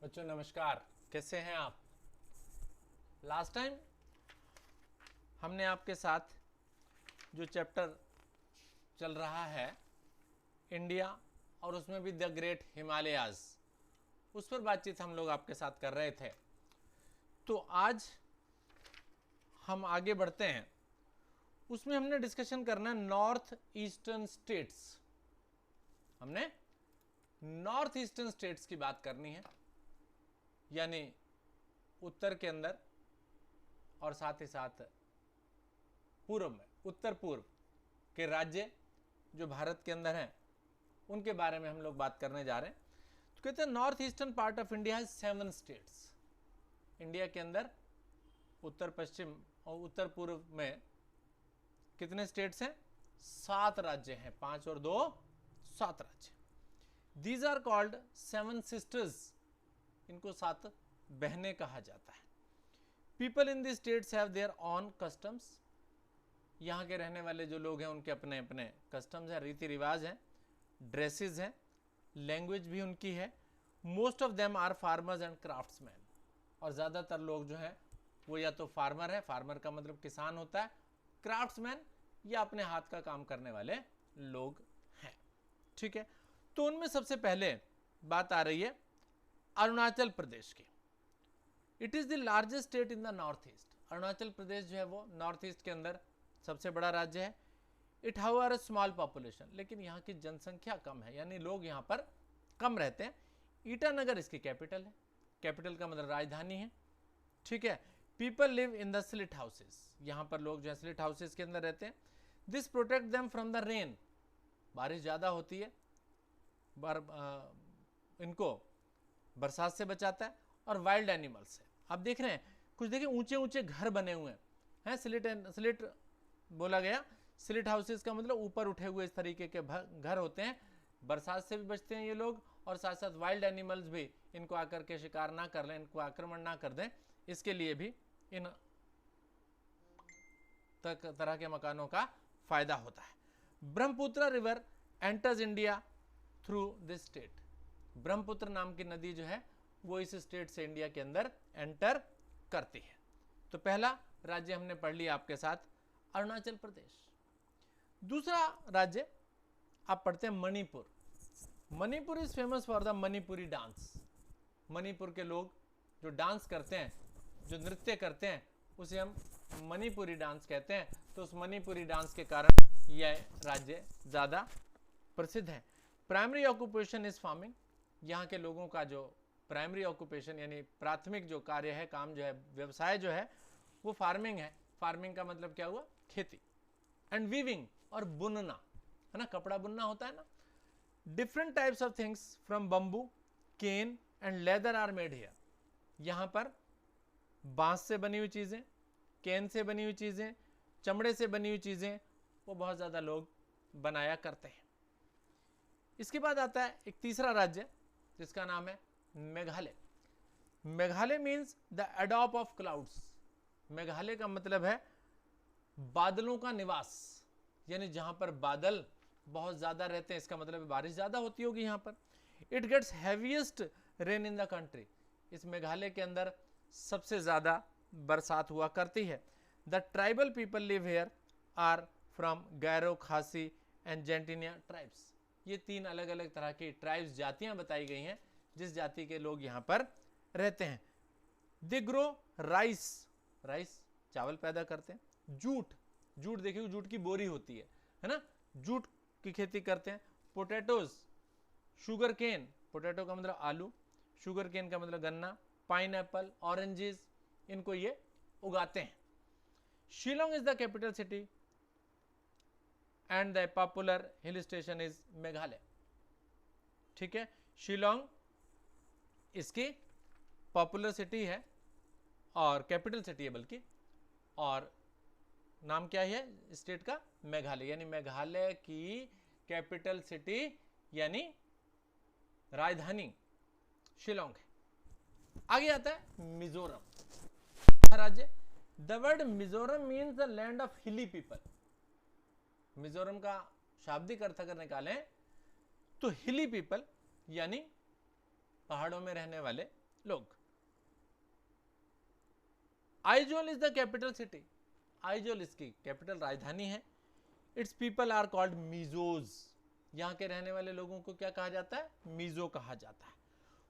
बच्चों नमस्कार, कैसे हैं आप। लास्ट टाइम हमने आपके साथ जो चैप्टर चल रहा है इंडिया और उसमें भी द ग्रेट हिमालयाज, उस पर बातचीत हम लोग आपके साथ कर रहे थे। तो आज हम आगे बढ़ते हैं, उसमें हमने डिस्कशन करना है नॉर्थ ईस्टर्न स्टेट्स। हमने नॉर्थ ईस्टर्न स्टेट्स की बात करनी है, यानी उत्तर के अंदर और साथ ही साथ पूर्व में, उत्तर पूर्व के राज्य जो भारत के अंदर हैं उनके बारे में हम लोग बात करने जा रहे हैं। तो कहते हैं north eastern part of India है 7 स्टेट्स। इंडिया के अंदर उत्तर पश्चिम और उत्तर पूर्व में कितने स्टेट्स हैं? 7 राज्य हैं, 5 और 2 7 राज्य। दीज आर कॉल्ड 7 सिस्टर्स, इनको 7 बहनें कहा जाता है। People in the states have their on customs, यहाँ के रहने वाले जो लोग हैं उनके अपने अपने कस्टम्स हैं, रीति रिवाज हैं, ड्रेसेस हैं, लैंग्वेज भी उनकी है। Most of them are farmers and craftsmen, और ज़्यादातर लोग जो हैं वो या तो फार्मर है, फार्मर का मतलब किसान होता है, क्राफ्ट्समैन या अपने हाथ का काम करने वाले लोग हैं। ठीक है, तो उनमें सबसे पहले बात आ रही है अरुणाचल प्रदेश की। It is the largest state in the north east. Arunachal Pradesh जो है वो नॉर्थ ईस्ट के अंदर सबसे बड़ा राज्य है। It however a small population, लेकिन यहाँ की जनसंख्या कम है, यानी लोग यहाँ पर कम रहते हैं। ईटानगर इसकी कैपिटल है, कैपिटल का मतलब राजधानी है। ठीक है, people live in the slit houses, यहाँ पर लोग जो है स्लिट हाउसेस के अंदर रहते हैं। This protect them from the rain, बारिश ज़्यादा होती है, इनको बरसात से बचाता है, और वाइल्ड एनिमल्स से। आप देख रहे हैं कुछ, देखिए ऊंचे ऊंचे घर बने हुए हैं, स्लिट बोला गया। स्लिट हाउसेस का मतलब ऊपर उठे हुए इस तरीके के घर होते हैं, बरसात से भी बचते हैं ये लोग, और साथ साथ वाइल्ड एनिमल्स भी इनको आकर के शिकार ना कर लें, इनको आक्रमण ना कर दें, इसके लिए भी इन तरह के मकानों का फायदा होता है। Brahmaputra river enters India through this state. Brahmaputra नाम की नदी जो है वो इस स्टेट से इंडिया के अंदर एंटर करती है। तो पहला राज्य हमने पढ़ लिया आपके साथ, अरुणाचल प्रदेश। दूसरा राज्य आप पढ़ते हैं Manipur. Manipur is famous for the Manipuri dance. Manipur के लोग जो डांस करते हैं, जो नृत्य करते हैं, उसे हम मणिपुरी डांस कहते हैं। तो उस मणिपुरी डांस के कारण यह राज्य ज़्यादा प्रसिद्ध है। प्राइमरी ऑक्यूपेशन इज फार्मिंग, यहाँ के लोगों का जो प्राइमरी ऑक्यूपेशन यानी प्राथमिक जो कार्य है, काम जो है, व्यवसाय जो है वो फार्मिंग है। फार्मिंग का मतलब क्या हुआ? खेती। एंड वीविंग, और बुनना, है ना, कपड़ा बुनना होता है ना। Different types of things from bamboo, cane and leather are made here. यहाँ पर बांस से बनी हुई चीज़ें, केन से बनी हुई चीज़ें, चमड़े से बनी हुई चीज़ें, वो बहुत ज़्यादा लोग बनाया करते हैं। इसके बाद आता है एक तीसरा राज्य जिसका नाम है मेघालय। मेघालय मीन्स द एडॉप ऑफ क्लाउड्स। मेघालय का मतलब है बादलों का निवास, यानी जहां पर बादल बहुत ज्यादा रहते हैं, इसका मतलब बारिश ज्यादा होती होगी यहाँ पर। It gets heaviest rain in the country. इस मेघालय के अंदर सबसे ज्यादा बरसात हुआ करती है। The tribal people live here are from Garo, Khasi and जेंटिनिया tribes. ये 3 अलग अलग तरह की ट्राइब्स, जातियां बताई गई हैं जिस जाति के लोग यहाँ पर रहते हैं। दे ग्रो राइस, राइस चावल पैदा करते हैं। जूट, जूट देखिए जूट की बोरी होती है ना, जूट की खेती करते हैं। पोटैटोज, शुगर केन, पोटैटो का मतलब आलू, शुगर केन का मतलब गन्ना, पाइन एप्पल, ऑरेंजेस, इनको ये उगाते हैं। Shillong is the capital city and the popular hill station is Meghalaya. ठीक है, शिलोंग इसकी पॉपुलर सिटी है और कैपिटल सिटी है बल्कि, और नाम क्या है स्टेट का? मेघालय, यानी मेघालय की कैपिटल सिटी यानी राजधानी शिलोंग है। आगे आता है मिजोरम राज्य। The word Mizoram means the land of हिली पीपल। मिजोरम का शाब्दिक अर्थ अगर निकालें तो हिली पीपल यानी पहाड़ों में रहने वाले लोग। Aizawl is the capital city, Aizawl इसकी कैपिटल राजधानी है। इट्स पीपल आर कॉल्ड मीजोज, यहाँ के रहने वाले लोगों को क्या कहा जाता है, मीजो कहा जाता है।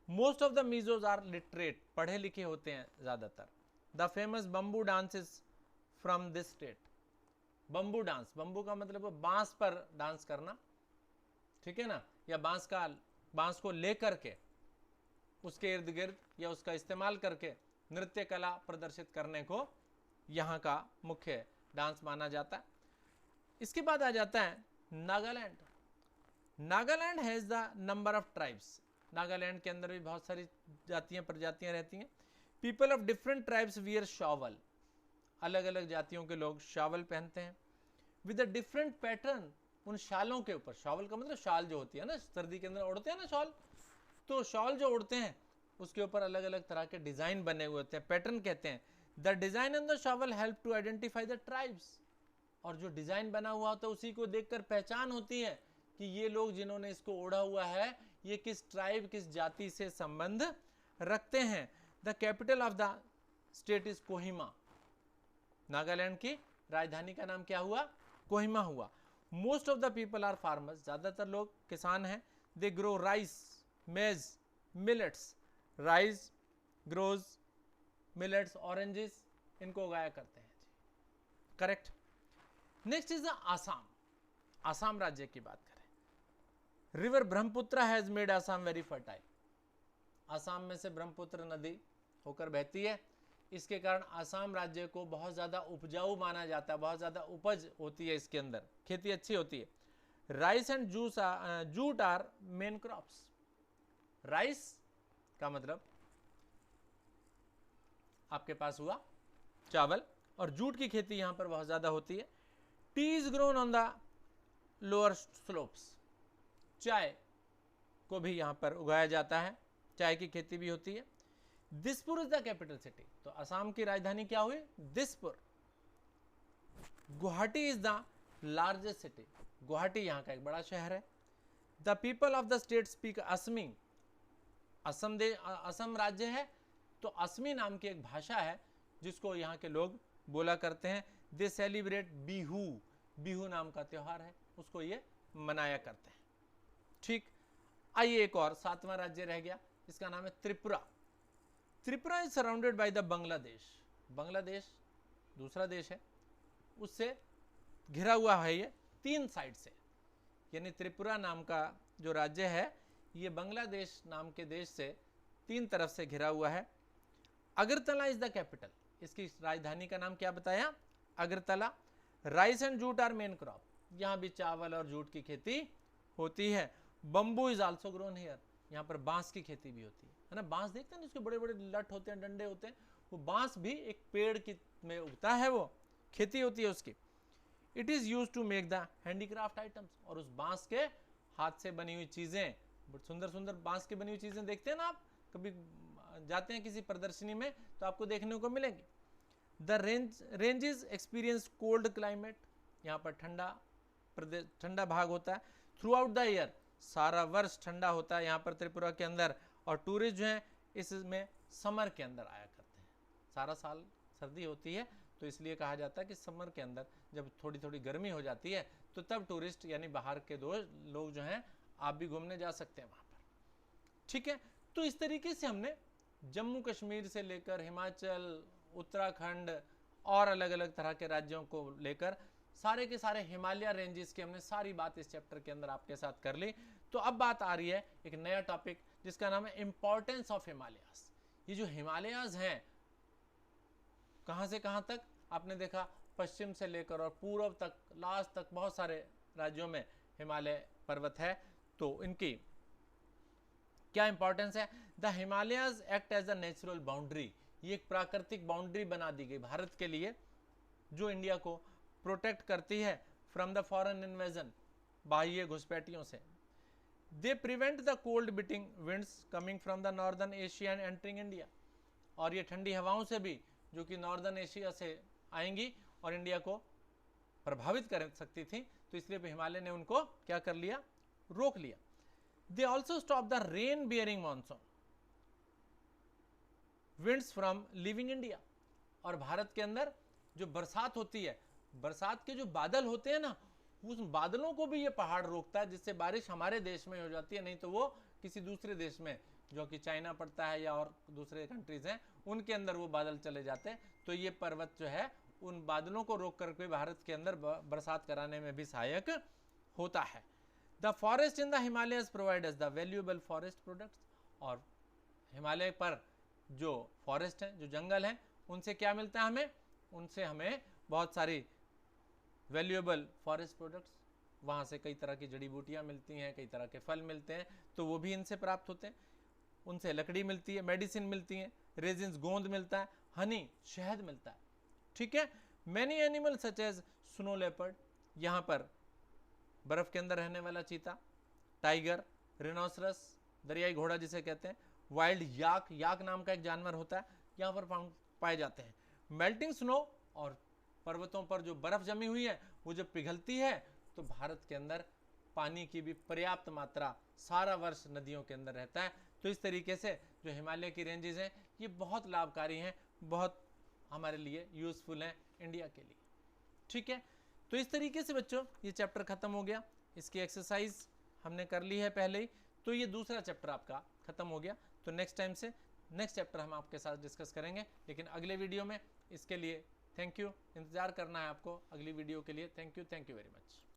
Most of the Mizos are literate, पढ़े लिखे होते हैं ज्यादातर। The famous bamboo dance is from this state. Bamboo dance, bamboo का मतलब है बांस पर डांस करना, ठीक है ना, या बांस को लेकर के उसके इर्द गिर्द या उसका इस्तेमाल करके नृत्य कला प्रदर्शित करने को यहाँ का मुख्य डांस माना जाता है। इसके बाद आ जाता है Nagaland. Nagaland has the number of tribes, Nagaland के अंदर भी बहुत सारी जातियां प्रजातियां रहती हैं। People of different tribes wear shovel, अलग अलग जातियों के लोग शावल पहनते हैं। विद अ डिफरेंट पैटर्न, उन शालों के ऊपर, शावल का मतलब शाल जो होती है ना, सर्दी के अंदर ओढ़ते हैं ना शॉल, तो शॉल जो ओढ़ते हैं उसके ऊपर अलग अलग तरह के डिजाइन बने हुए होते हैं, पैटर्न कहते हैं। The design on the shawl help to identify the tribes, और जो डिजाइन बना हुआ होता है उसी को देखकर पहचान होती है कि ये लोग जिन्होंने इसको ओढ़ा हुआ है ये किस ट्राइब, किस जाति से संबंध रखते हैं। The capital of the state is Kohima, Nagaland की राजधानी का नाम क्या हुआ, कोहिमा हुआ। Most of the people are farmers, ज्यादातर लोग किसान हैं। They grow rice, maize, millets, rice grows, millets, oranges, इनको उगाया करते हैं। Correct. Next is the Assam. Assam राज्य की बात करें, river Brahmaputra has made Assam very fertile. Assam में से ब्रह्मपुत्र नदी होकर बहती है, इसके कारण आसाम राज्य को बहुत ज्यादा उपजाऊ माना जाता है, बहुत ज्यादा उपज होती है इसके अंदर, खेती अच्छी होती है। Rice and jute are main crops. Rice का मतलब आपके पास हुआ चावल, और जूट की खेती यहां पर बहुत ज्यादा होती है। T is grown on the lower slopes, चाय को भी यहां पर उगाया जाता है, चाय की खेती भी होती है। Dispur is the capital city, तो असम की राजधानी क्या हुई, Dispur. Guwahati is the largest city, Guwahati यहाँ का एक बड़ा शहर है। The people of the state speak Assamese, Assam राज्य है तो असमी नाम की एक भाषा है जिसको यहाँ के लोग बोला करते हैं। दे सेलिब्रेट बिहू, बिहू नाम का त्योहार है, उसको ये मनाया करते हैं। ठीक, आइए एक और 7वां राज्य रह गया, इसका नाम है Tripura. Tripura is surrounded by the Bangladesh, Bangladesh दूसरा देश है, उससे घिरा हुआ है ये 3 साइड से, यानी त्रिपुरा नाम का जो राज्य है ये बांग्लादेश नाम के देश से 3 तरफ से घिरा हुआ है। अगरतला इज द कैपिटल, इसकी राजधानी का नाम क्या बताया, Agartala. Rice and jute are main crop, यहाँ भी चावल और जूट की खेती होती है। Bamboo is also grown here, यहाँ पर बांस की खेती भी होती है ना, बांस देखते हैं उसके बड़े बड़े लट होते हैं, डंडे होते हैं, वो बांस भी एक पेड़ की में उगता है, वो खेती होती है उसकी। It is use to make the handicraft items, और उस बांस के हाथ से बनी हुई चीजें, सुंदर सुंदर बांस की बनी हुई चीजें देखते हैं ना आप, कभी जाते हैं किसी प्रदर्शनी में तो आपको देखने को मिलेंगी। The ranges experience cold climate, यहाँ पर ठंडा भाग होता है। थ्रू आउट द ईयर, सारा वर्ष ठंडा होता है यहाँ पर त्रिपुरा के अंदर, और टूरिस्ट जो हैं इसमें समर के अंदर आया करते हैं। सारा साल सर्दी होती है तो इसलिए कहा जाता है कि समर के अंदर जब थोड़ी थोड़ी गर्मी हो जाती है तो तब टूरिस्ट यानी बाहर के लोग जो हैं आप भी घूमने जा सकते हैं वहाँ पर। ठीक है, तो इस तरीके से हमने जम्मू कश्मीर से लेकर हिमाचल, उत्तराखंड और अलग अलग तरह के राज्यों को लेकर सारे के सारे हिमालय रेंजेस की हमने सारी बात इस चैप्टर के अंदर आपके साथ कर ली। तो अब बात आ रही है एक नया टॉपिक जिसका नाम है इंपॉर्टेंस ऑफ हिमालयाज। ये जो हिमालयाज हैं कहां से कहां तक आपने देखा, पश्चिम से लेकर और पूर्व तक, लास्ट तक बहुत सारे राज्यों में हिमालय पर्वत है, तो इनकी क्या इंपॉर्टेंस है। The Himalayas act as a natural boundary, ये एक प्राकृतिक बाउंड्री बना दी गई भारत के लिए जो इंडिया को प्रोटेक्ट करती है फ्रॉम द फॉरेन इन्वेजन, बाह्य घुसपैठियों से। They prevent the cold beating winds coming from the northern Asia and entering India, और ये ठंडी हवाओं से भी जो कि नॉर्दर्न एशिया से आएंगी और इंडिया को प्रभावित कर सकती थी, तो इसलिए हिमालय ने उनको क्या कर लिया, रोक लिया। They also stop the rain bearing monsoon, winds from living India. और भारत के अंदर जो बरसात होती है, बरसात के जो बादल होते हैं ना, उस बादलों को भी ये पहाड़ रोकता है, जिससे बारिश हमारे देश में हो जाती है, नहीं तो वो किसी दूसरे देश में, जो कि चाइना पड़ता है या और दूसरे कंट्रीज हैं, उनके अंदर वो बादल चले जाते हैं। तो ये पर्वत जो है उन बादलों को रोक करके भारत के अंदर बरसात कराने में भी सहायक होता है। The forest in the Himalayas provide us the valuable forest products. और हिमालय पर जो फॉरेस्ट है, जो जंगल है, उनसे क्या मिलता है हमें? उनसे हमें बहुत सारी वैल्यूएबल फॉरेस्ट प्रोडक्ट्स, वहाँ से कई तरह की जड़ी बूटियाँ मिलती हैं, कई तरह के फल मिलते हैं, तो वो भी इनसे प्राप्त होते हैं। उनसे लकड़ी मिलती है, मेडिसिन मिलती है, रेजिन्स गोंद मिलता है, हनी शहद मिलता है। ठीक है। Many animal such as snow leopard, यहाँ पर बर्फ के अंदर रहने वाला चीता, टाइगर, रिनोसरस, दरियाई घोड़ा जिसे कहते हैं, वाइल्ड याक, याक नाम का एक जानवर होता है, यहाँ पर पाए जाते हैं। मेल्टिंग स्नो, और पर्वतों पर जो बर्फ जमी हुई है वो जब पिघलती है तो भारत के अंदर पानी की भी पर्याप्त मात्रा सारा वर्ष नदियों के अंदर रहता है। तो इस तरीके से जो हिमालय की रेंजेस हैं ये बहुत लाभकारी हैं, बहुत हमारे लिए यूजफुल हैं इंडिया के लिए। ठीक है। तो इस तरीके से बच्चों ये चैप्टर खत्म हो गया, इसकी एक्सरसाइज हमने कर ली है पहले ही, तो ये दूसरा चैप्टर आपका खत्म हो गया। तो नेक्स्ट टाइम से नेक्स्ट चैप्टर हम आपके साथ डिस्कस करेंगे, लेकिन अगले वीडियो में। इसके लिए थैंक यू, इंतजार करना है आपको अगली वीडियो के लिए। Thank you very much.